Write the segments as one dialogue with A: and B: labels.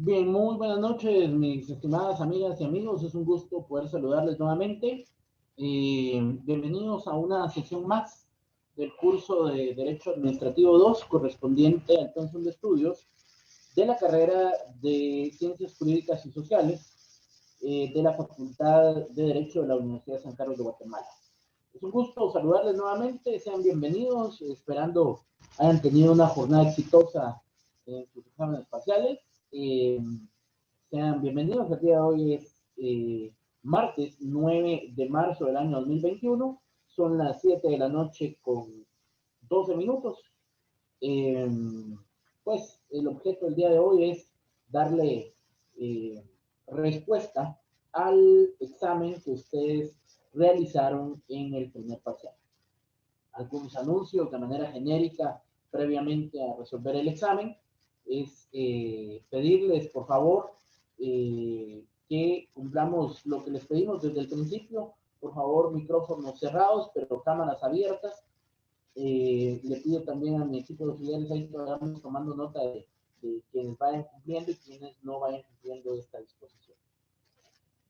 A: Bien, muy buenas noches, mis estimadas amigas y amigos. Es un gusto poder saludarles nuevamente. Bienvenidos a una sesión más del curso de Derecho Administrativo 2, correspondiente al pensum de estudios de la carrera de Ciencias Jurídicas y Sociales de la Facultad de Derecho de la Universidad de San Carlos de Guatemala. Es un gusto saludarles nuevamente. Sean bienvenidos, esperando hayan tenido una jornada exitosa en sus exámenes parciales. Eh, Sean bienvenidos. El día de hoy es martes 9 de marzo del año 2021. Son las 7 de la noche con 12 minutos. Eh, pues el objeto del día de hoy es darle respuesta al examen que ustedes realizaron en el primer parcial. Algunos anuncios de manera genérica previamente a resolver el examen es pedirles, por favor, que cumplamos lo que les pedimos desde el principio. Por favor, micrófonos cerrados, pero cámaras abiertas. Le pido también a mi equipo de auxiliares ahí que vayamos tomando nota de quienes vayan cumpliendo y quienes no vayan cumpliendo esta disposición.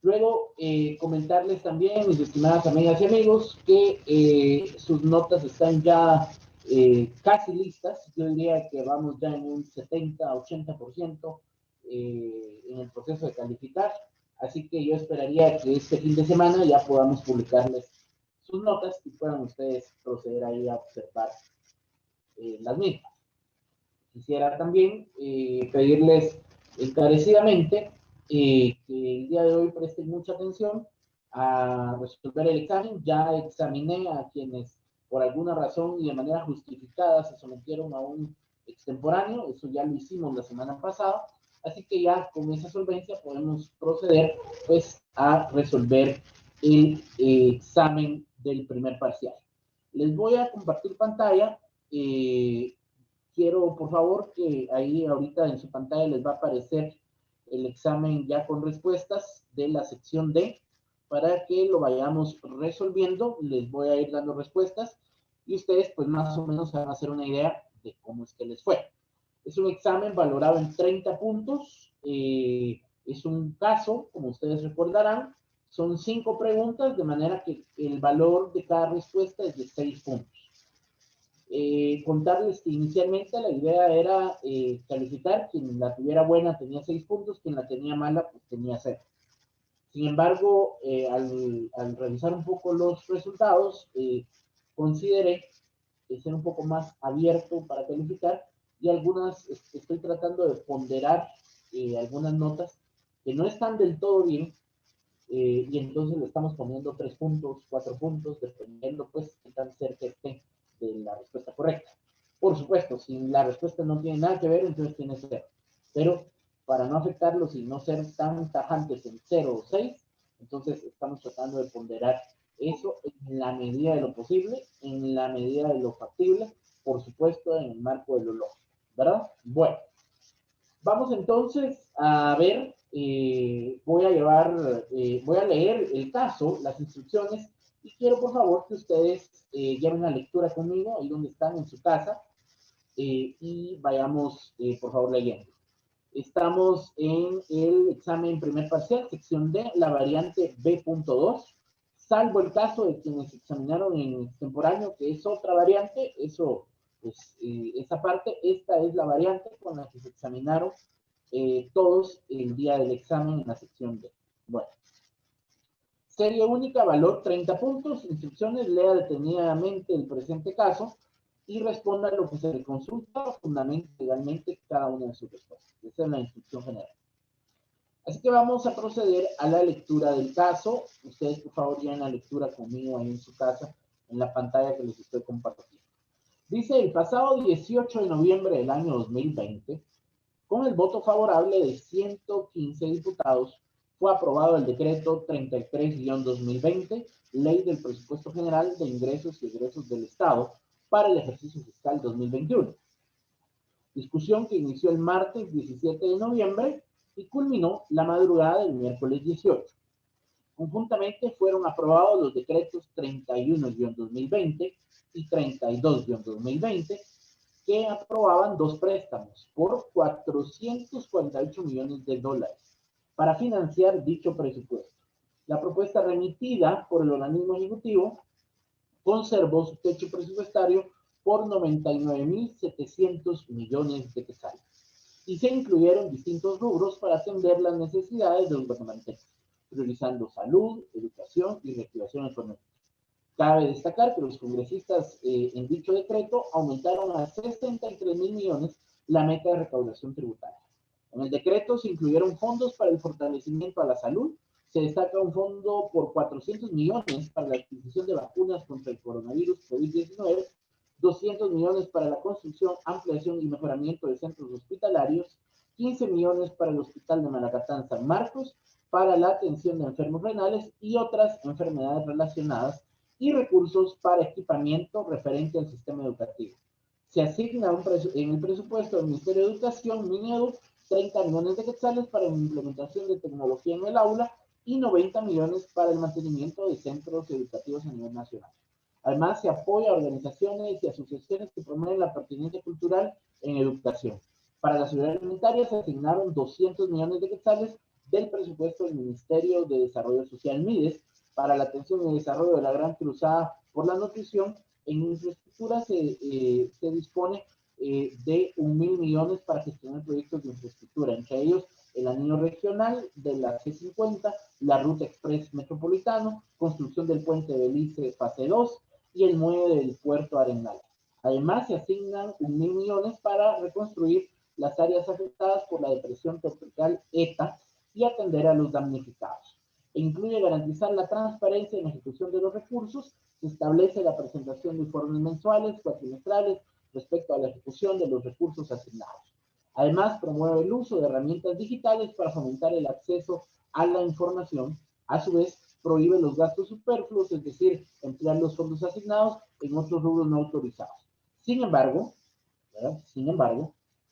A: Luego, comentarles también, mis estimadas amigas y amigos, que sus notas están ya casi listas. Yo diría que vamos ya en un 70-80% en el proceso de calificar. Así que yo esperaría que este fin de semana ya podamos publicarles sus notas y puedan ustedes proceder ahí a observar las mismas. Quisiera también pedirles encarecidamente que el día de hoy presten mucha atención a resolver el examen. Ya examiné a quienes por alguna razón y de manera justificada se sometieron a un extemporáneo. Eso ya lo hicimos la semana pasada. Así que ya con esa solvencia podemos proceder pues a resolver el examen del primer parcial. Les voy a compartir pantalla. Quiero, por favor, que ahí ahorita en su pantalla les va a aparecer el examen ya con respuestas de la sección D para que lo vayamos resolviendo. Les voy a ir dando respuestas y ustedes pues más o menos se van a hacer una idea de cómo es que les fue. Es un examen valorado en 30 puntos. Es un caso, como ustedes recordarán, son 5 preguntas, de manera que el valor de cada respuesta es de 6 puntos. Contarles que inicialmente la idea era calificar, quien la tuviera buena tenía 6 puntos, quien la tenía mala pues tenía 0. Sin embargo, al revisar un poco los resultados, consideré ser un poco más abierto para calificar y algunas, estoy tratando de ponderar algunas notas que no están del todo bien, y entonces le estamos poniendo 3 puntos, 4 puntos, dependiendo pues qué tan cerca esté de la respuesta correcta. Por supuesto, si la respuesta no tiene nada que ver, entonces tiene 0. Pero para no afectarlos y no ser tan tajantes en 0 o 6, entonces estamos tratando de ponderar eso en la medida de lo posible, en la medida de lo factible, por supuesto en el marco de lo lógico, ¿verdad? Bueno, vamos entonces a ver, voy a leer el caso, las instrucciones, y quiero por favor que ustedes lleven la lectura conmigo, ahí donde están en su casa, y vayamos por favor leyendo. Estamos en el examen primer parcial, sección D, la variante B.2, salvo el caso de quienes examinaron en extemporáneo, que es otra variante, eso, pues, esa parte, esta es la variante con la que se examinaron todos el día del examen en la sección D. Bueno, serie única, valor 30 puntos, instrucciones, lea detenidamente el presente caso y responda a lo que se le consulta, fundamente legalmente cada una de sus respuestas. Esa es la instrucción general. Así que vamos a proceder a la lectura del caso. Ustedes, por favor, lleven la lectura conmigo ahí en su casa, en la pantalla que les estoy compartiendo. Dice, el pasado 18 de noviembre del año 2020, con el voto favorable de 115 diputados, fue aprobado el decreto 33-2020, Ley del Presupuesto General de Ingresos y Egresos del Estado para el ejercicio fiscal 2021. Discusión que inició el martes 17 de noviembre y culminó la madrugada del miércoles 18. Conjuntamente fueron aprobados los decretos 31-2020 y 32-2020, que aprobaban dos préstamos por 448 millones de dólares para financiar dicho presupuesto. La propuesta remitida por el organismo ejecutivo conservó su techo presupuestario por 99.700 millones de quetzales y se incluyeron distintos rubros para atender las necesidades de los guatemaltecos, priorizando salud, educación y reactivación económica. Cabe destacar que los congresistas en dicho decreto aumentaron a 63.000 millones la meta de recaudación tributaria. En el decreto se incluyeron fondos para el fortalecimiento a la salud. Se destaca un fondo por 400 millones para la adquisición de vacunas contra el coronavirus COVID-19, 200 millones para la construcción, ampliación y mejoramiento de centros hospitalarios, 15 millones para el Hospital de Malacatán San Marcos, para la atención de enfermos renales y otras enfermedades relacionadas, y recursos para equipamiento referente al sistema educativo. Se asigna en el presupuesto del Ministerio de Educación, MINEDU, 30 millones de quetzales para la implementación de tecnología en el aula y 90 millones para el mantenimiento de centros educativos a nivel nacional. Además, se apoya a organizaciones y asociaciones que promueven la pertinencia cultural en educación. Para la seguridad alimentaria se asignaron 200 millones de quetzales del presupuesto del Ministerio de Desarrollo Social, MIDES, para la atención y desarrollo de la gran cruzada por la nutrición. En infraestructura se dispone de 1.000 millones para gestionar proyectos de infraestructura, entre ellos el anillo regional de la C50, la ruta express metropolitano, construcción del puente de Belice fase 2 y el muelle del puerto Arenal. Además, se asignan 1.000 millones para reconstruir las áreas afectadas por la depresión tropical ETA y atender a los damnificados. Incluye garantizar la transparencia en la ejecución de los recursos. Se establece la presentación de informes mensuales, cuatrimestrales, respecto a la ejecución de los recursos asignados. Además, promueve el uso de herramientas digitales para fomentar el acceso a la información. A su vez, prohíbe los gastos superfluos, es decir, emplear los fondos asignados en otros rubros no autorizados. Sin embargo,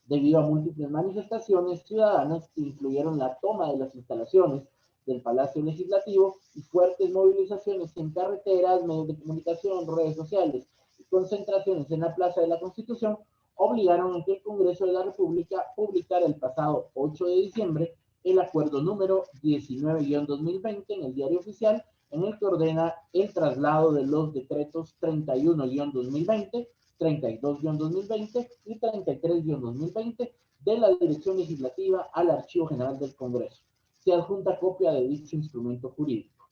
A: debido a múltiples manifestaciones ciudadanas que incluyeron la toma de las instalaciones del Palacio Legislativo y fuertes movilizaciones en carreteras, medios de comunicación, redes sociales y concentraciones en la Plaza de la Constitución, obligaron a que el Congreso de la República publicara el pasado 8 de diciembre el acuerdo número 19-2020 en el Diario Oficial, en el que ordena el traslado de los decretos 31-2020, 32-2020 y 33-2020 de la Dirección Legislativa al Archivo General del Congreso. Se adjunta copia de dicho instrumento jurídico.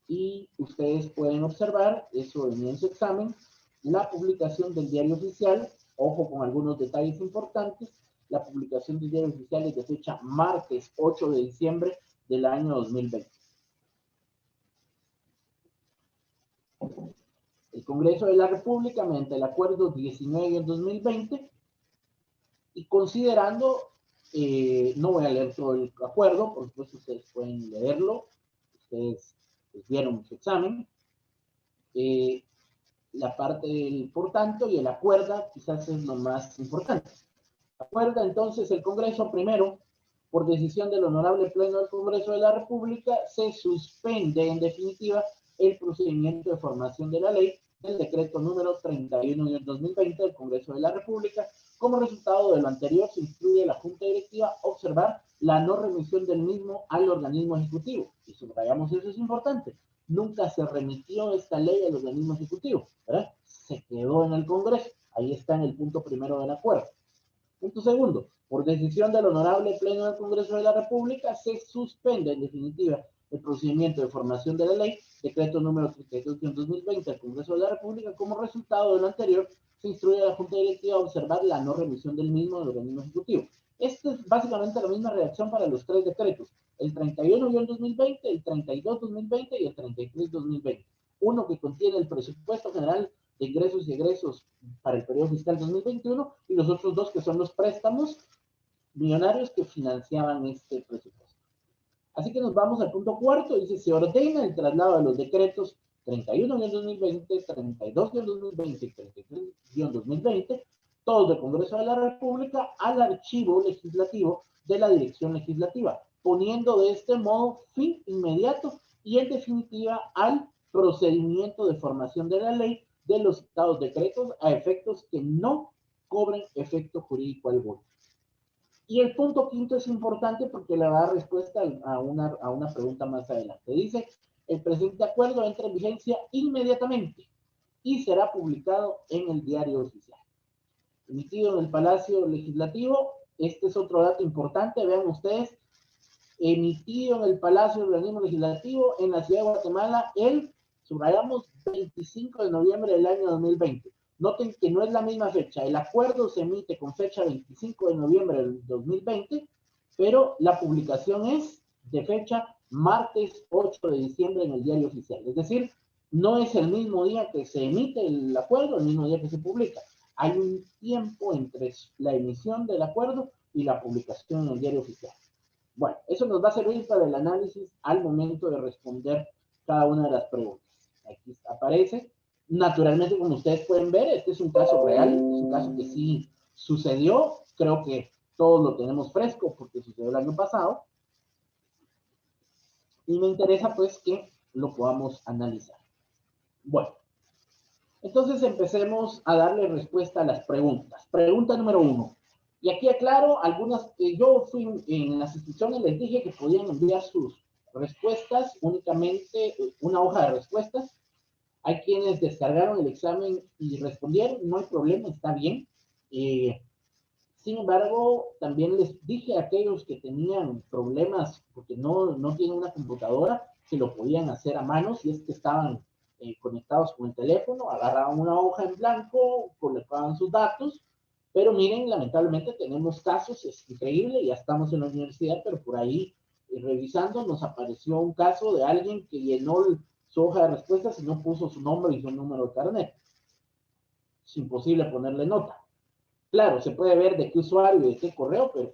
A: Y ustedes pueden observar, eso en su examen, la publicación del Diario Oficial, ojo con algunos detalles importantes. La publicación del Diario Oficial es de fecha martes 8 de diciembre del año 2020. El Congreso de la República, mediante el acuerdo 19-2020, y considerando, no voy a leer todo el acuerdo, por supuesto ustedes pueden leerlo, ustedes vieron su examen, la parte del por tanto y el acuerdo quizás es lo más importante. Acuerda entonces el Congreso primero, por decisión del Honorable Pleno del Congreso de la República, se suspende en definitiva el procedimiento de formación de la ley del decreto número 31-2020 del Congreso de la República. Como resultado de lo anterior, se instruye a la Junta Directiva a observar la no remisión del mismo al organismo ejecutivo. Y subrayamos, eso es importante. Nunca se remitió esta ley al organismo ejecutivo, ¿verdad? Se quedó en el Congreso. Ahí está en el punto primero del acuerdo. Punto segundo, por decisión del Honorable Pleno del Congreso de la República, se suspende en definitiva el procedimiento de formación de la ley, decreto número 32-2020 del Congreso de la República. Como resultado de lo anterior, se instruye a la Junta Directiva a observar la no remisión del mismo del organismo ejecutivo. Esta es básicamente la misma redacción para los tres decretos, el 31-2020, el 32-2020 y el 33-2020. Uno que contiene el presupuesto general de ingresos y egresos para el periodo fiscal 2021 y los otros dos que son los préstamos millonarios que financiaban este presupuesto. Así que nos vamos al punto cuarto, dice, se ordena el traslado de los decretos 31-2020, 32-2020 y 33-2020, todos del Congreso de la República, al archivo legislativo de la Dirección Legislativa, poniendo de este modo fin inmediato y en definitiva al procedimiento de formación de la ley de los citados decretos a efectos que no cobren efecto jurídico alguno. Y el punto quinto es importante porque le va a dar respuesta a una pregunta más adelante. Dice, el presente acuerdo entra en vigencia inmediatamente y será publicado en el Diario Oficial. Emitido en el Palacio Legislativo, este es otro dato importante, vean ustedes, emitido en el Palacio del Organismo Legislativo en la Ciudad de Guatemala el, subrayamos, 25 de noviembre del año 2020. Noten que no es la misma fecha, el acuerdo se emite con fecha 25 de noviembre del 2020, pero la publicación es de fecha martes 8 de diciembre en el Diario Oficial. Es decir, no es el mismo día que se emite el acuerdo, el mismo día que se publica. Hay un tiempo entre la emisión del acuerdo y la publicación en el Diario Oficial. Bueno, eso nos va a servir para el análisis al momento de responder cada una de las preguntas. Aquí aparece. Naturalmente, como ustedes pueden ver, este es un caso real, es un caso que sí sucedió. Creo que todos lo tenemos fresco porque sucedió el año pasado. Y me interesa pues que lo podamos analizar. Bueno, entonces empecemos a darle respuesta a las preguntas. Pregunta número 1. Y aquí aclaro algunas que yo fui en las instituciones, les dije que podían enviar sus respuestas, únicamente una hoja de respuestas. Hay quienes descargaron el examen y respondieron, no hay problema, está bien. Sin embargo, también les dije a aquellos que tenían problemas porque no tienen una computadora, que lo podían hacer a mano si es que estaban conectados con el teléfono, agarraban una hoja en blanco, colocaban sus datos, pero miren, lamentablemente tenemos casos, es increíble, ya estamos en la universidad, pero por ahí revisando nos apareció un caso de alguien que llenó su hoja de respuestas y no puso su nombre y su número de carnet. Es imposible ponerle nota. Claro, se puede ver de qué usuario y de qué correo, pero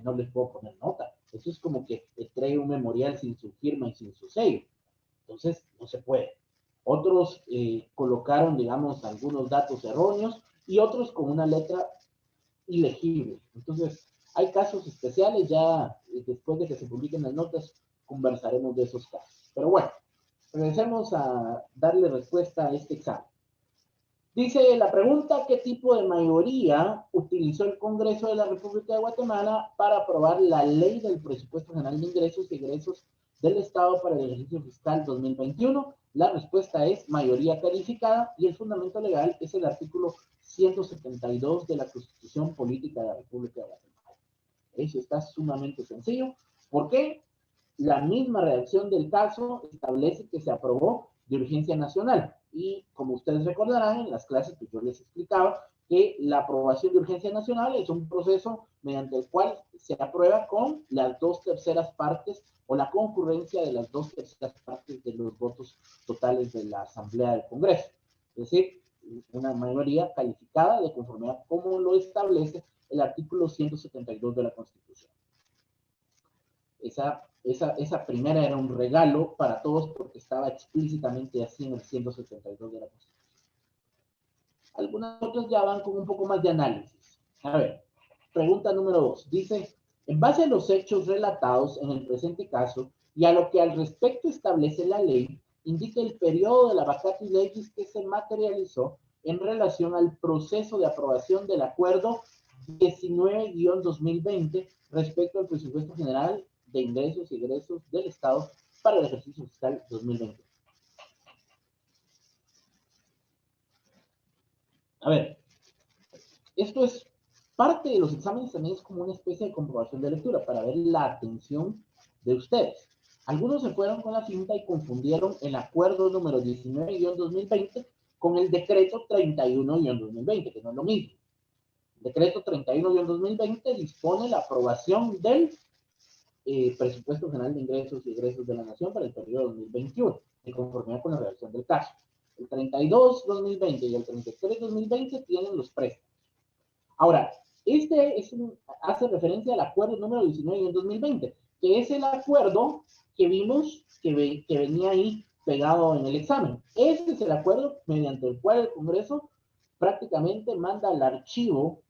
A: no les puedo poner nota. Eso es como que trae un memorial sin su firma y sin su sello. Entonces, no se puede. Otros colocaron, digamos, algunos datos erróneos y otros con una letra ilegible. Entonces, hay casos especiales, ya después de que se publiquen las notas, conversaremos de esos casos. Pero bueno, regresemos a darle respuesta a este examen. Dice la pregunta, ¿qué tipo de mayoría utilizó el Congreso de la República de Guatemala para aprobar la Ley del Presupuesto General de Ingresos y Egresos del Estado para el ejercicio fiscal 2021? La respuesta es mayoría calificada y el fundamento legal es el artículo 172 de la Constitución Política de la República de Guatemala. Eso está sumamente sencillo. ¿Por qué? La misma redacción del caso establece que se aprobó de urgencia nacional. Y como ustedes recordarán, en las clases que yo les explicaba, que la aprobación de urgencia nacional es un proceso mediante el cual se aprueba con las 2/3 partes o la concurrencia de las 2/3 partes de los votos totales de la Asamblea del Congreso. Es decir, una mayoría calificada de conformidad como lo establece el artículo 172 de la Constitución. Esa primera era un regalo para todos porque estaba explícitamente así en el 172 de la Constitución. Algunas otras ya van con un poco más de análisis. A ver, pregunta número 2. Dice, en base a los hechos relatados en el presente caso y a lo que al respecto establece la ley, indica el periodo de la vacatio legis que se materializó en relación al proceso de aprobación del acuerdo 19-2020 respecto al presupuesto general de ingresos y egresos del Estado para el ejercicio fiscal 2020. A ver, esto es parte de los exámenes, también es como una especie de comprobación de lectura para ver la atención de ustedes. Algunos se fueron con la finta y confundieron el acuerdo número 19-2020 con el decreto 31-2020, que no es lo mismo. El decreto 31-2020 dispone la aprobación del presupuesto general de ingresos y egresos de la nación para el periodo 2021, en conformidad con la redacción del caso. El 32-2020 y el 33-2020 tienen los préstamos. Ahora, hace referencia al acuerdo número 19-2020, que es el acuerdo que vimos que venía ahí pegado en el examen. Ese es el acuerdo mediante el cual el Congreso prácticamente manda al archivo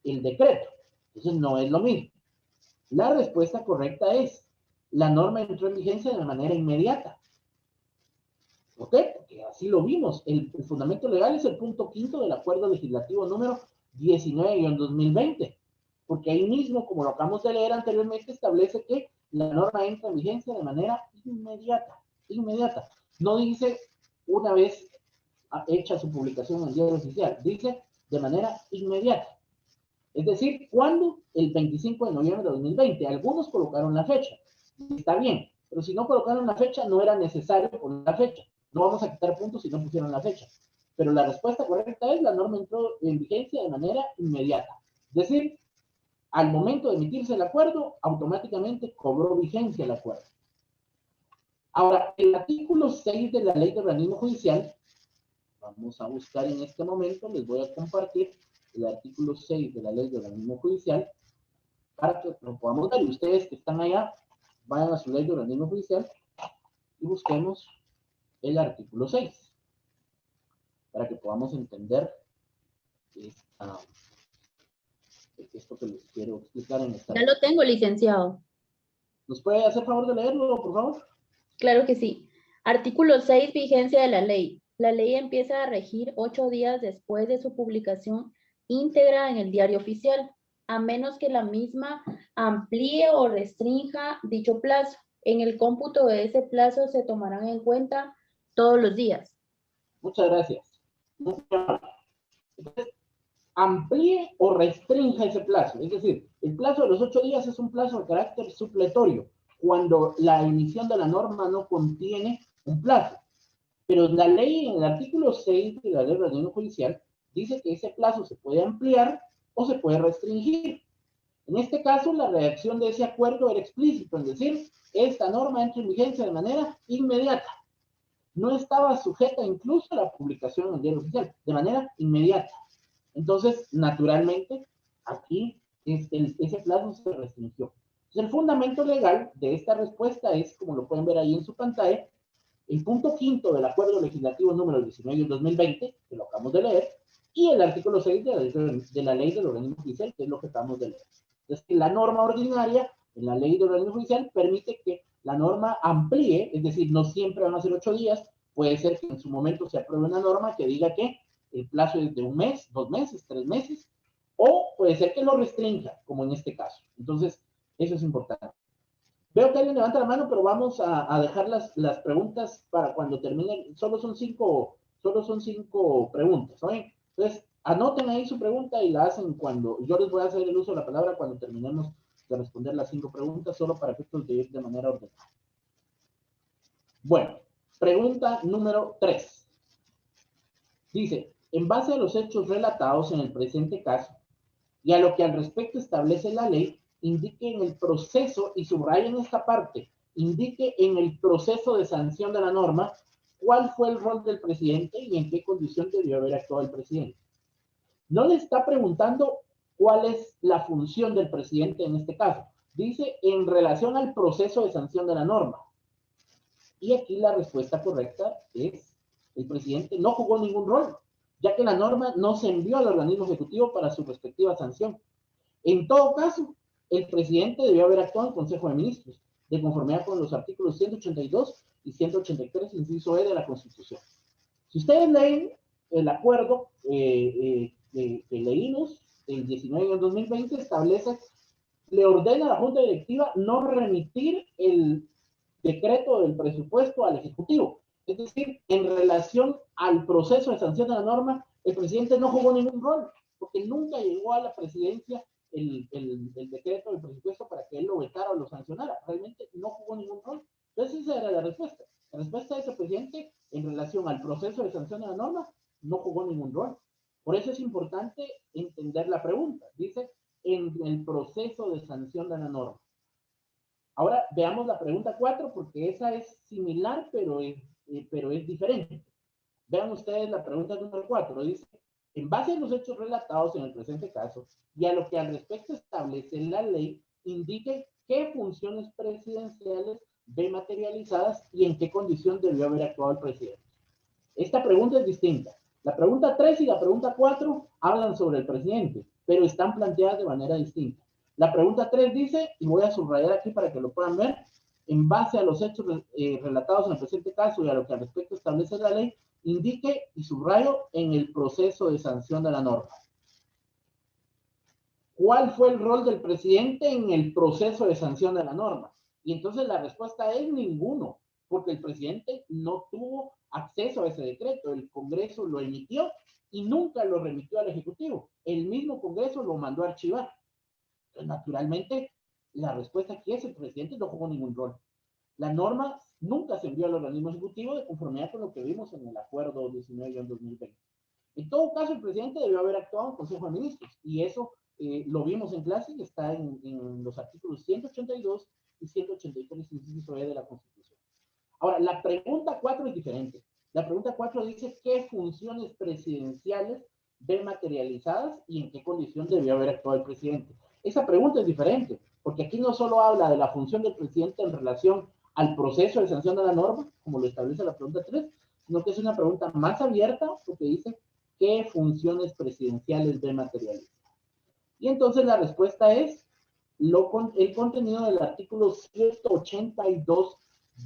A: el decreto. Entonces no es lo mismo. La respuesta correcta es, la norma entró en vigencia de manera inmediata. ¿Ok? Porque así lo vimos. El fundamento legal es el punto 5 del acuerdo legislativo número 19-2020, porque ahí mismo, como lo acabamos de leer anteriormente, establece que la norma entra en vigencia de manera inmediata. No dice una vez hecha su publicación en el diario oficial, dice de manera inmediata. Es decir, ¿cuándo? El 25 de noviembre de 2020. Algunos colocaron la fecha. Está bien, pero si no colocaron la fecha, no era necesario poner la fecha. No vamos a quitar puntos si no pusieron la fecha. Pero la respuesta correcta es: la norma entró en vigencia de manera inmediata. Es decir, al momento de emitirse el acuerdo, automáticamente cobró vigencia el acuerdo. Ahora, el artículo 6 de la Ley de Organismo Judicial, vamos a buscar en este momento, les voy a compartir el artículo 6 de la Ley de Organismo Judicial para que lo podamos ver. Y ustedes que están allá, vayan a su Ley de Organismo Judicial y busquemos el artículo 6 para que podamos entender esto que les quiero explicar en esta.
B: Ya lo tengo, licenciado.
A: ¿Nos puede hacer favor de leerlo, por favor?
B: Claro que sí. Artículo 6, vigencia de la ley. La ley empieza a regir 8 días después de su publicación íntegra en el diario oficial, a menos que la misma amplíe o restrinja dicho plazo. En el cómputo de ese plazo se tomarán en cuenta todos los días.
A: Muchas gracias. Entonces, amplíe o restrinja ese plazo. Es decir, el plazo de los 8 días es un plazo de carácter supletorio, cuando la emisión de la norma no contiene un plazo. Pero la ley, en el artículo 6 de la Ley de Organismo Judicial, dice que ese plazo se puede ampliar o se puede restringir. En este caso, la redacción de ese acuerdo era explícito, es decir, esta norma entra en vigencia de manera inmediata. No estaba sujeta incluso a la publicación en el diario oficial, de manera inmediata. Entonces, naturalmente, aquí ese plazo se restringió. Entonces, el fundamento legal de esta respuesta es, como lo pueden ver ahí en su pantalla, el punto 5 del Acuerdo Legislativo número 19 de 2020, que lo acabamos de leer, y el artículo 6 de la Ley del Organismo Judicial, que es lo que acabamos de leer. Entonces, la norma ordinaria en la Ley del Organismo Judicial permite que la norma amplíe, es decir, no siempre van a ser 8 días, puede ser que en su momento se apruebe una norma que diga que el plazo es de 1 mes, 2 meses, 3 meses, o puede ser que lo restrinja, como en este caso. Entonces, eso es importante. Veo que alguien levanta la mano, pero vamos a dejar las preguntas para cuando terminen. Solo son cinco preguntas, ¿no? Entonces, anoten ahí su pregunta y la hacen cuando, yo les voy a hacer el uso de la palabra cuando terminemos de responder las 5 preguntas, solo para efectos de ir de manera ordenada. Bueno, pregunta número 3. Dice: en base a los hechos relatados en el presente caso y a lo que al respecto establece la ley, indique en el proceso, y subraya en esta parte, indique en el proceso de sanción de la norma cuál fue el rol del presidente y en qué condición debió haber actuado el presidente. No le está preguntando cuál es la función del presidente en este caso. Dice en relación al proceso de sanción de la norma. Y aquí la respuesta correcta es: el presidente no jugó ningún rol, ya que la norma no se envió al organismo ejecutivo para su respectiva sanción. En todo caso, el presidente debió haber actuado en Consejo de Ministros, de conformidad con los artículos 182 y 183, inciso E de la Constitución. Si ustedes leen el acuerdo que leímos, el 19 de 2020, establece, le ordena a la Junta Directiva no remitir el decreto del presupuesto al Ejecutivo. Es decir, en relación al proceso de sanción de la norma, el presidente no jugó ningún rol, porque nunca llegó a la presidencia el decreto del presupuesto para que él lo vetara o lo sancionara. Realmente no jugó ningún rol. Entonces esa era la respuesta. La respuesta es: el presidente, en relación al proceso de sanción de la norma, no jugó ningún rol. Por eso es importante entender la pregunta. Dice, en el proceso de sanción de la norma. Ahora veamos la pregunta 4, porque esa es similar, pero es diferente. Vean ustedes la pregunta número 4. Dice: en base a los hechos relatados en el presente caso y a lo que al respecto establece la ley, indique qué funciones presidenciales ve materializadas y en qué condición debió haber actuado el presidente. Esta pregunta es distinta. La pregunta 3 y la pregunta 4 hablan sobre el presidente, pero están planteadas de manera distinta. La pregunta 3 dice, y voy a subrayar aquí para que lo puedan ver: en base a los hechos relatados en el presente caso y a lo que al respecto establece la ley, indique, y subrayo, en el proceso de sanción de la norma. ¿cuál fue el rol del presidente en el proceso de sanción de la norma? Y entonces la respuesta es ninguno, porque el presidente no tuvo acceso a ese decreto, el Congreso lo emitió y nunca lo remitió al Ejecutivo. El mismo Congreso lo mandó a archivar. Entonces, naturalmente, la respuesta aquí es el presidente no jugó ningún rol. La norma nunca se envió al organismo ejecutivo de conformidad con lo que vimos en el acuerdo 19-2020. En todo caso, el presidente debió haber actuado en Consejo de Ministros y eso lo vimos en clase y está en los artículos 182 y 183, inciso E de la Constitución. Ahora, la pregunta 4 es diferente. La pregunta 4 dice qué funciones presidenciales ven materializadas y en qué condición debió haber actuado el presidente. Esa pregunta es diferente, porque aquí no solo habla de la función del presidente en relación al proceso de sanción de la norma, como lo establece la pregunta 3, sino que es una pregunta más abierta, porque dice qué funciones presidenciales ven materializadas. Y entonces la respuesta es el contenido del artículo 182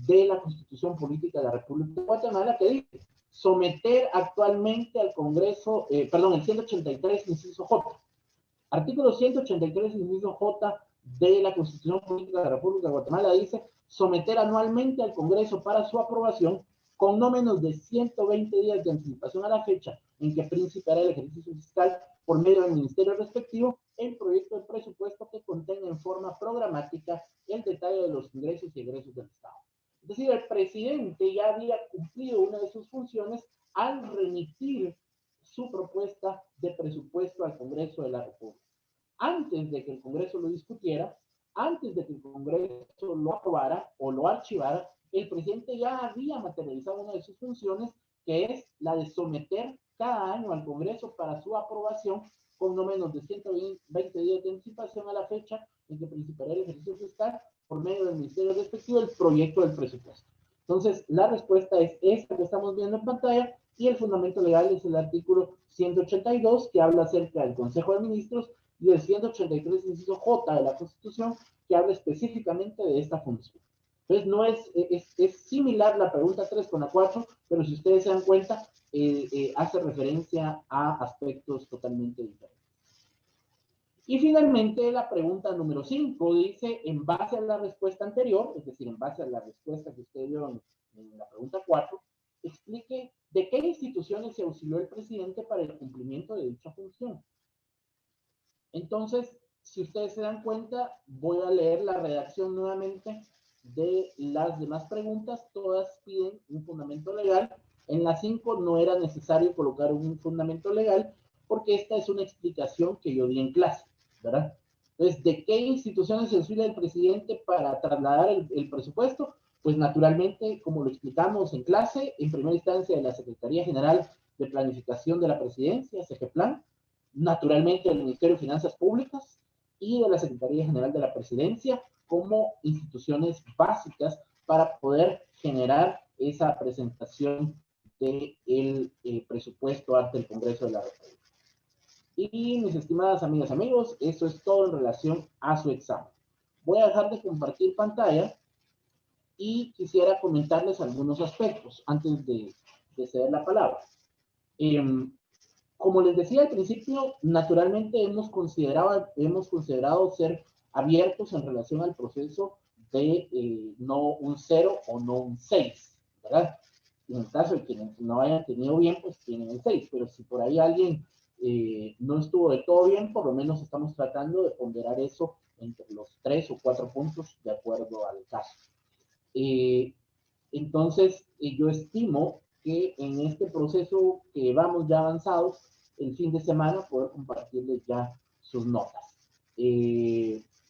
A: de la Constitución Política de la República de Guatemala, que dice someter actualmente al Congreso, el 183, inciso J. Artículo 183, inciso J de la Constitución Política de la República de Guatemala dice someter anualmente al Congreso para su aprobación con no menos de 120 días de anticipación a la fecha en que principiará el ejercicio fiscal por medio del ministerio respectivo el proyecto de presupuesto que contenga en forma programática el detalle de los ingresos y egresos del Estado. Es decir, el presidente ya había cumplido una de sus funciones al remitir su propuesta de presupuesto al Congreso de la República. Antes de que el Congreso lo discutiera, antes de que el Congreso lo aprobara o lo archivara, el presidente ya había materializado una de sus funciones, que es la de someter cada año al Congreso para su aprobación con no menos de 120 días de anticipación a la fecha en que principiará el ejercicio fiscal por medio del ministerio respectivo el proyecto del presupuesto. Entonces, la respuesta es esta que estamos viendo en pantalla y el fundamento legal es el artículo 182 que habla acerca del Consejo de Ministros y el 183, inciso J de la Constitución, que habla específicamente de esta función. Entonces, no es similar la pregunta 3 con la 4, pero si ustedes se dan cuenta, hace referencia a aspectos totalmente diferentes. Y finalmente, la pregunta número 5 dice, en base a la respuesta anterior, es decir, en base a la respuesta que usted dio en la pregunta 4, explique de qué instituciones se auxilió el presidente para el cumplimiento de dicha función. Entonces, si ustedes se dan cuenta, voy a leer la redacción nuevamente de las demás preguntas. Todas piden un fundamento legal. En la 5 no era necesario colocar un fundamento legal porque esta es una explicación que yo di en clase, ¿verdad? Entonces, ¿de qué instituciones se auxilia el presidente para trasladar el presupuesto? Pues naturalmente, como lo explicamos en clase, en primera instancia de la Secretaría General de Planificación de la Presidencia, SEGEPLAN, naturalmente del Ministerio de Finanzas Públicas y de la Secretaría General de la Presidencia como instituciones básicas para poder generar esa presentación del presupuesto ante el Congreso de la República. Y mis estimadas amigas y amigos, eso es todo en relación a su examen. Voy a dejar de compartir pantalla y quisiera comentarles algunos aspectos antes de ceder la palabra. Como les decía al principio, naturalmente hemos considerado ser abiertos en relación al proceso de no un 0 o no un 6, ¿verdad? En el caso de quienes no hayan tenido bien, pues tienen el 6, pero si por ahí alguien no estuvo de todo bien, por lo menos estamos tratando de ponderar eso entre los 3 o 4 puntos de acuerdo al caso. Entonces, yo estimo que en este proceso que vamos ya avanzados, el fin de semana poder compartirles ya sus notas.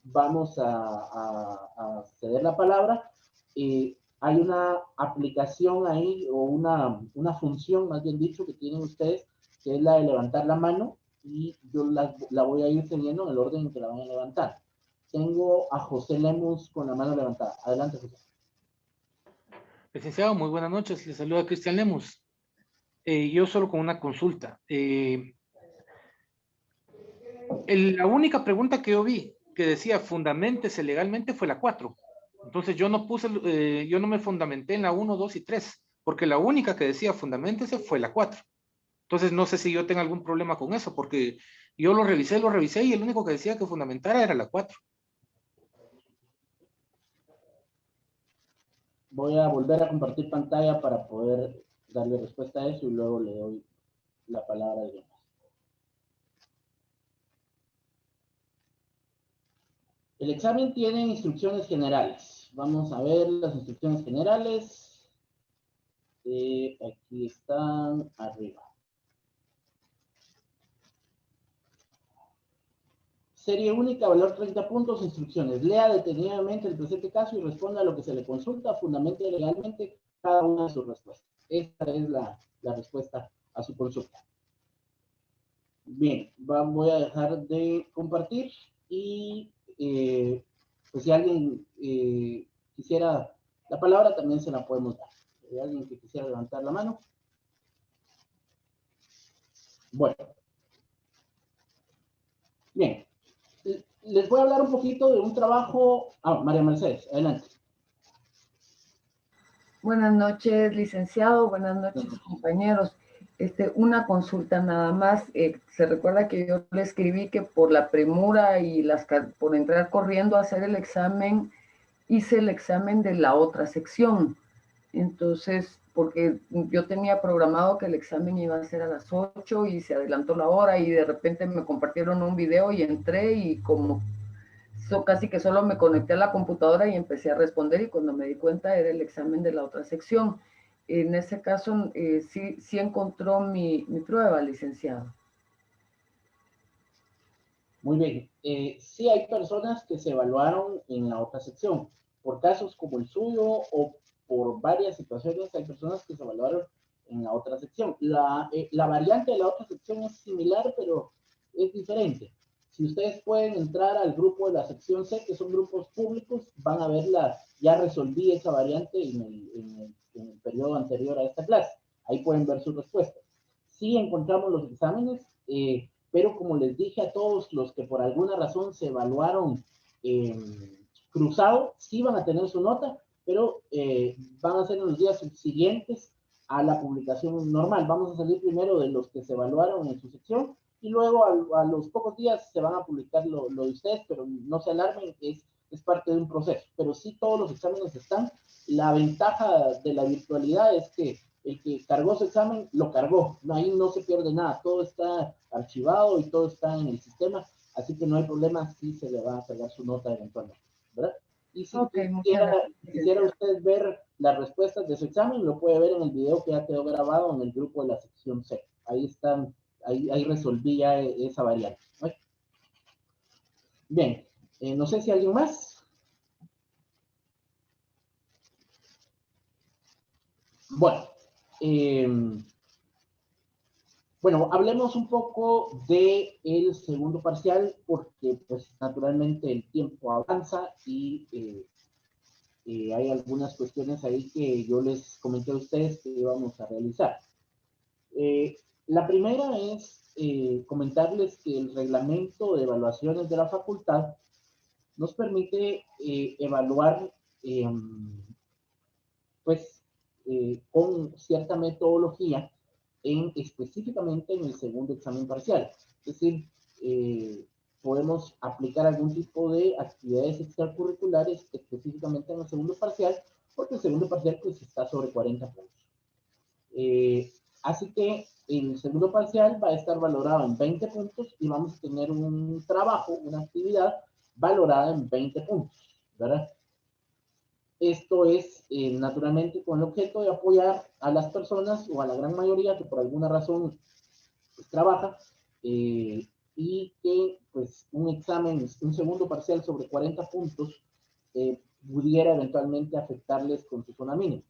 A: Vamos a ceder la palabra. Hay una aplicación ahí, o una función, más bien dicho, que tienen ustedes, que es la de levantar la mano, y yo la voy a ir teniendo en el orden en que la van a levantar. Tengo a José Lemus con la mano levantada. Adelante, José.
C: Licenciado, muy buenas noches. Le saluda Cristian Lemus. Yo solo con una consulta. La única pregunta que yo vi que decía fundamentese legalmente fue la 4. Entonces yo no me fundamenté en la 1, 2 y 3, porque la única que decía fundamentese fue la 4. Entonces no sé si yo tengo algún problema con eso, porque Yo lo revisé y el único que decía que fundamentara era la 4.
A: Voy a volver a compartir pantalla para poder darle respuesta a eso y luego le doy la palabra a alguien más. El examen tiene instrucciones generales. Vamos a ver las instrucciones generales. Aquí están arriba. Serie única, valor 30 puntos, instrucciones. Lea detenidamente el presente caso y responda a lo que se le consulta, fundamente legalmente cada una de sus respuestas. Esta es la respuesta a su consulta. Bien, voy a dejar de compartir y pues si alguien quisiera la palabra, también se la podemos dar. ¿Hay alguien que quisiera levantar la mano? Bueno. Bien. Les voy a hablar un poquito de un trabajo. María Mercedes, adelante.
D: Buenas noches, licenciado. Buenas noches, compañeros. Una consulta nada más. Se recuerda que yo le escribí que por la premura y por entrar corriendo a hacer el examen, hice el examen de la otra sección. Entonces, porque yo tenía programado que el examen iba a ser a las 8 y se adelantó la hora y de repente me compartieron un video y entré y como casi que solo me conecté a la computadora y empecé a responder y cuando me di cuenta era el examen de la otra sección. En ese caso, sí encontró mi prueba, licenciado.
A: Muy bien. Sí hay personas que se evaluaron en la otra sección. Por casos como el suyo o por varias situaciones hay personas que se evaluaron en la otra sección. La variante de la otra sección es similar, pero es diferente. Si ustedes pueden entrar al grupo de la sección C, que son grupos públicos, van a verla. Ya resolví esa variante en el periodo anterior a esta clase. Ahí pueden ver sus respuestas. Sí encontramos los exámenes, pero como les dije a todos los que por alguna razón se evaluaron cruzado, sí van a tener su nota, pero van a ser en los días siguientes a la publicación normal. Vamos a salir primero de los que se evaluaron en su sección y luego a los pocos días se van a publicar lo de ustedes, pero no se alarmen, es parte de un proceso. Pero sí todos los exámenes están. La ventaja de la virtualidad es que el que cargó su examen, lo cargó. Ahí no se pierde nada. Todo está archivado y todo está en el sistema. Así que no hay problema si se le va a pegar su nota eventualmente, ¿verdad? Y si quisiera usted ver las respuestas de su examen, lo puede ver en el video que ya quedó grabado en el grupo de la sección C. Ahí están, ahí resolví ya esa variante. ¿No? Bien, no sé si alguien más. Bueno, hablemos un poco del segundo parcial porque pues naturalmente el tiempo avanza y hay algunas cuestiones ahí que yo les comenté a ustedes que íbamos a realizar. La primera es comentarles que el reglamento de evaluaciones de la facultad nos permite evaluar con cierta metodología específicamente en el segundo examen parcial. Es decir, podemos aplicar algún tipo de actividades extracurriculares específicamente en el segundo parcial, porque el segundo parcial pues está sobre 40 puntos. Así que el segundo parcial va a estar valorado en 20 puntos y vamos a tener un trabajo, una actividad valorada en 20 puntos, ¿verdad? Esto es naturalmente con el objeto de apoyar a las personas o a la gran mayoría que por alguna razón pues, trabaja y que pues un examen, un segundo parcial sobre 40 puntos pudiera eventualmente afectarles con su zona mínima.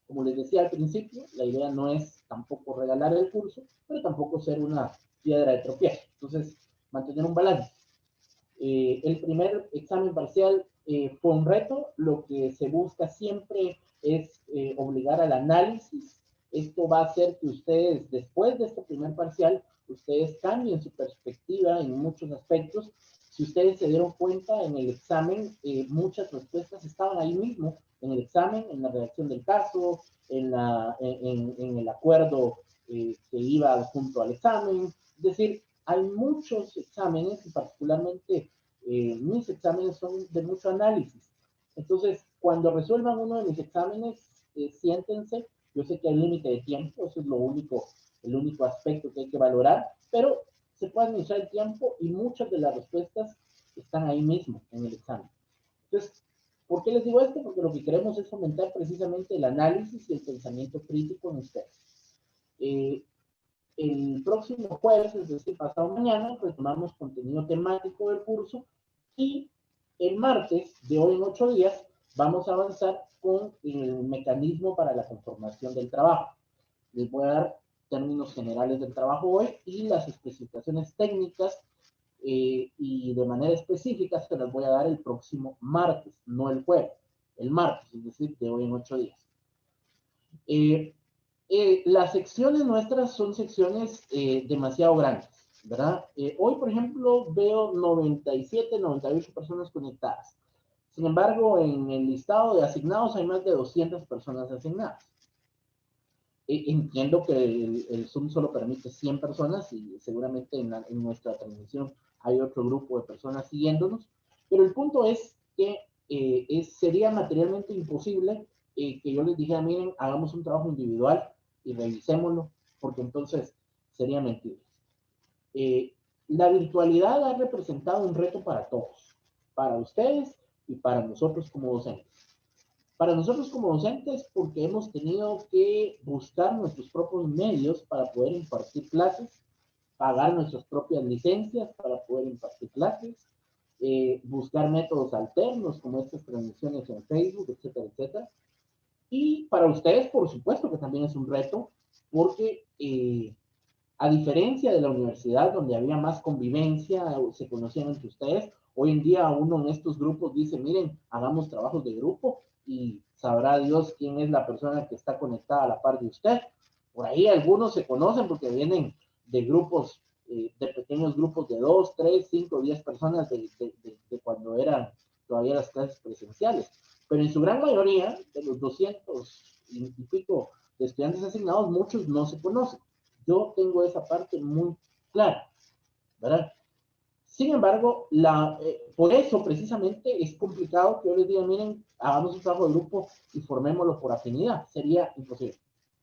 A: Como les decía al principio, la idea no es tampoco regalar el curso, pero tampoco ser una piedra de tropiezo. Entonces, mantener un balance. El primer examen parcial fue un reto. Lo que se busca siempre es obligar al análisis. Esto va a hacer que ustedes, después de este primer parcial, ustedes cambien su perspectiva en muchos aspectos. Si ustedes se dieron cuenta en el examen, muchas respuestas estaban ahí mismo, en el examen, en la redacción del caso, en el acuerdo que iba junto al examen. Es decir, hay muchos exámenes, y particularmente mis exámenes son de mucho análisis. Entonces, cuando resuelvan uno de mis exámenes, siéntense. Yo sé que hay límite de tiempo, eso es el único aspecto que hay que valorar, pero se puede administrar el tiempo y muchas de las respuestas están ahí mismo en el examen. Entonces, ¿por qué les digo esto? Porque lo que queremos es fomentar precisamente el análisis y el pensamiento crítico en ustedes. El próximo jueves, es decir, pasado mañana, retomamos contenido temático del curso y el martes, de hoy en 8 días, vamos a avanzar con el mecanismo para la conformación del trabajo. Les voy a dar términos generales del trabajo hoy y las especificaciones técnicas y de manera específica se las voy a dar el próximo martes, no el jueves, el martes, es decir, de hoy en 8 días. Las secciones nuestras son secciones demasiado grandes, ¿verdad? Hoy, por ejemplo, veo 97, 98 personas conectadas. Sin embargo, en el listado de asignados hay más de 200 personas asignadas. Entiendo que el Zoom solo permite 100 personas y seguramente en nuestra transmisión hay otro grupo de personas siguiéndonos, pero el punto es que sería materialmente imposible que yo les dijera, miren, hagamos un trabajo individual y revisémoslo, porque entonces sería mentira. La virtualidad ha representado un reto para todos, para ustedes y para nosotros como docentes. Para nosotros como docentes, porque hemos tenido que buscar nuestros propios medios para poder impartir clases, pagar nuestras propias licencias para poder impartir clases, buscar métodos alternos como estas transmisiones en Facebook, etcétera, etcétera. Y para ustedes, por supuesto que también es un reto, porque a diferencia de la universidad donde había más convivencia, se conocían entre ustedes, hoy en día uno en estos grupos dice, miren, hagamos trabajos de grupo y sabrá Dios quién es la persona que está conectada a la par de usted. Por ahí algunos se conocen porque vienen de grupos, de pequeños grupos de 2, 3, 5, 10 personas de cuando eran todavía las clases presenciales. Pero en su gran mayoría, de los 200 y pico de estudiantes asignados, muchos no se conocen. Yo tengo esa parte muy clara, ¿verdad? Sin embargo, por eso precisamente es complicado que yo les diga, miren, hagamos un trabajo de grupo y formémoslo por afinidad. Sería imposible.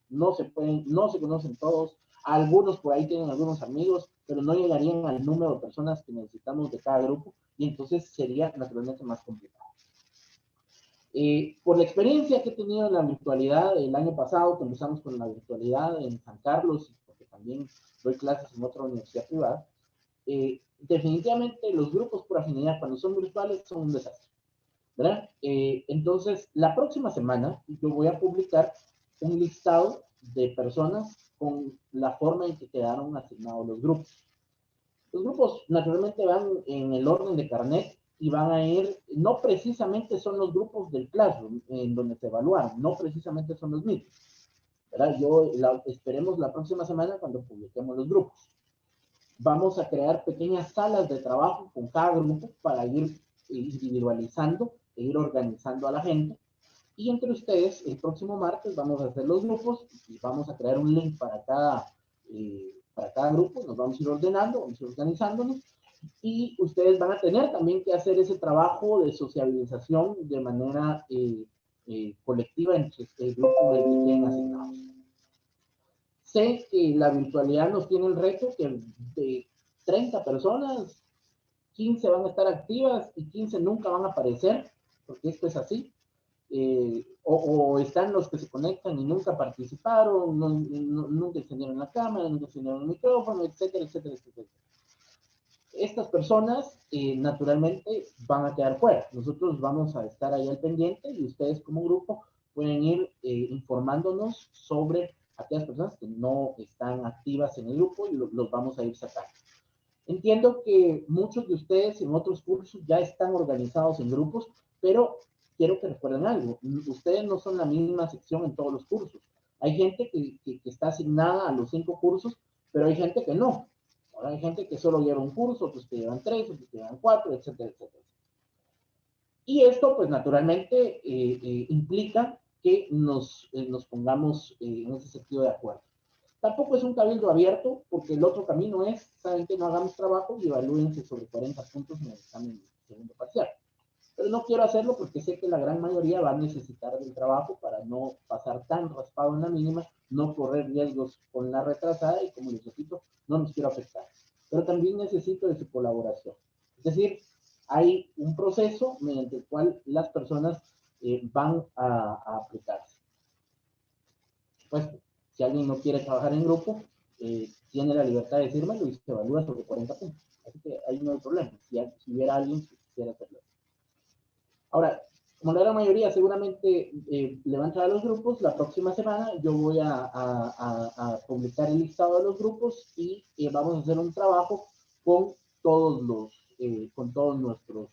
A: No se conocen todos. Algunos por ahí tienen algunos amigos, pero no llegarían al número de personas que necesitamos de cada grupo y entonces sería naturalmente más complicado. Por la experiencia que he tenido en la virtualidad el año pasado, que empezamos con la virtualidad en San Carlos, porque también doy clases en otra universidad privada, definitivamente los grupos por afinidad cuando son virtuales son un desastre, ¿verdad? Entonces, la próxima semana yo voy a publicar un listado de personas con la forma en que quedaron asignados los grupos. Los grupos naturalmente van en el orden de Carnet y van a ir, no precisamente son los grupos del Classroom en donde se evaluaron, no precisamente son los mismos, ¿verdad? Esperemos la próxima semana cuando publiquemos los grupos. Vamos a crear pequeñas salas de trabajo con cada grupo para ir individualizando e ir organizando a la gente. Y entre ustedes, el próximo martes vamos a hacer los grupos y vamos a crear un link para cada grupo. Nos vamos a ir ordenando, vamos a ir organizándonos. Y ustedes van a tener también que hacer ese trabajo de sociabilización de manera colectiva entre el grupo del que tienen asignados. Sé que la virtualidad nos tiene el reto que de 30 personas, 15 van a estar activas y 15 nunca van a aparecer, porque esto es así. O están los que se conectan y nunca participaron, nunca encendieron la cámara, nunca encendieron el micrófono, etcétera, etcétera, etcétera. Estas personas naturalmente van a quedar fuera. Nosotros vamos a estar ahí al pendiente y ustedes como grupo pueden ir informándonos sobre aquellas personas que no están activas en el grupo y los vamos a ir sacando. Entiendo que muchos de ustedes en otros cursos ya están organizados en grupos, pero quiero que recuerden algo. Ustedes no son la misma sección en todos los cursos. Hay gente que está asignada a los 5 cursos, pero hay gente que no. Ahora hay gente que solo lleva un curso, otros que llevan 3, otros que llevan 4, etcétera, etcétera. Y esto, pues, naturalmente implica que nos pongamos en ese sentido de acuerdo. Tampoco es un cabildo abierto, porque el otro camino es, saben que no hagamos trabajo y evalúense sobre 40 puntos en el examen segundo parcial. Pero no quiero hacerlo porque sé que la gran mayoría va a necesitar del trabajo para no pasar tan raspado en la mínima, no correr riesgos con la retrasada y, como les repito, no nos quiero afectar. Pero también necesito de su colaboración. Es decir, hay un proceso mediante el cual las personas van a aplicarse. Pues, si alguien no quiere trabajar en grupo, tiene la libertad de decírmelo y se evalúa sobre 40 puntos. Así que ahí no hay problema, si hubiera alguien que quisiera hacerlo. Ahora, como la gran mayoría seguramente le va a entrar a los grupos, la próxima semana yo voy a publicar el listado de los grupos y vamos a hacer un trabajo con todos nuestros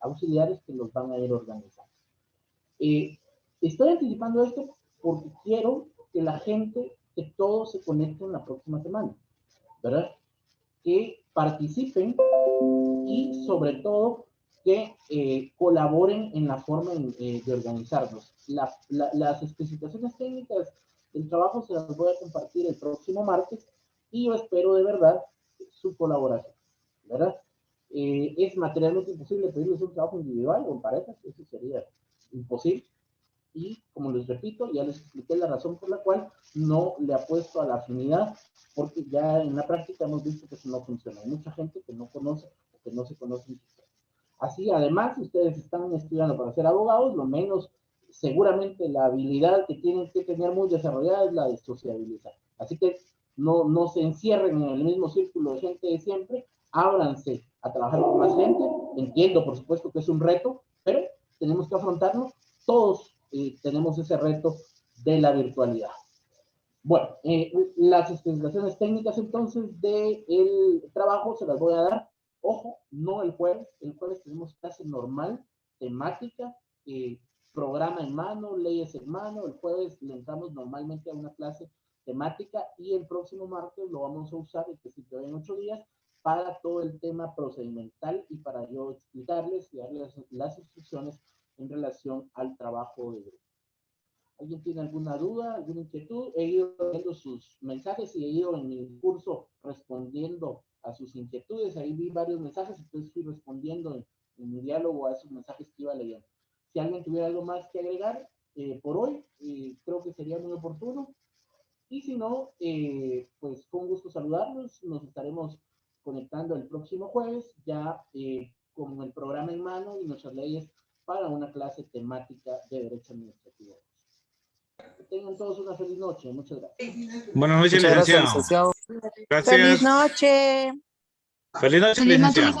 A: auxiliares que los van a ir organizando. Estoy anticipando esto porque quiero que la gente, que todos se conecten la próxima semana, ¿verdad? Que participen y sobre todo que colaboren en la forma de organizarnos. Las especificaciones técnicas del trabajo se las voy a compartir el próximo martes y yo espero de verdad su colaboración, ¿verdad? Es materialmente imposible pedirles un trabajo individual o en parejas, eso sería imposible. Y como les repito, ya les expliqué la razón por la cual no le apuesto a la afinidad, porque ya en la práctica hemos visto que eso no funciona. Hay mucha gente que no conoce o que no se conoce. Así, además, si ustedes están estudiando para ser abogados, lo menos seguramente la habilidad que tienen que tener muy desarrollada es la de sociabilizar. Así que no se encierren en el mismo círculo de gente de siempre, ábranse a trabajar con más gente. Entiendo, por supuesto, que es un reto, pero tenemos que afrontarlo. Todos tenemos ese reto de la virtualidad. Bueno, las especificaciones técnicas entonces del trabajo se las voy a dar. Ojo, no el jueves tenemos clase normal, temática, programa en mano, leyes en mano. El jueves le entramos normalmente a una clase temática y el próximo martes lo vamos a usar, que se queda en 8 días, para todo el tema procedimental y para yo explicarles y darles las instrucciones en relación al trabajo de grupo. ¿Alguien tiene alguna duda, alguna inquietud? He ido viendo sus mensajes y he ido en mi curso respondiendo a sus inquietudes. Ahí vi varios mensajes, entonces fui respondiendo en mi diálogo a esos mensajes que iba leyendo. Si alguien tuviera algo más que agregar por hoy, creo que sería muy oportuno. Y si no, pues fue un gusto saludarlos. Nos estaremos conectando el próximo jueves, ya con el programa en mano y nuestras leyes para una clase temática de Derecho Administrativo. Que tengan todos una feliz noche. Muchas gracias.
E: Buenas noches, licenciado. Gracias.
F: Feliz noche.
E: Feliz noche, licenciado.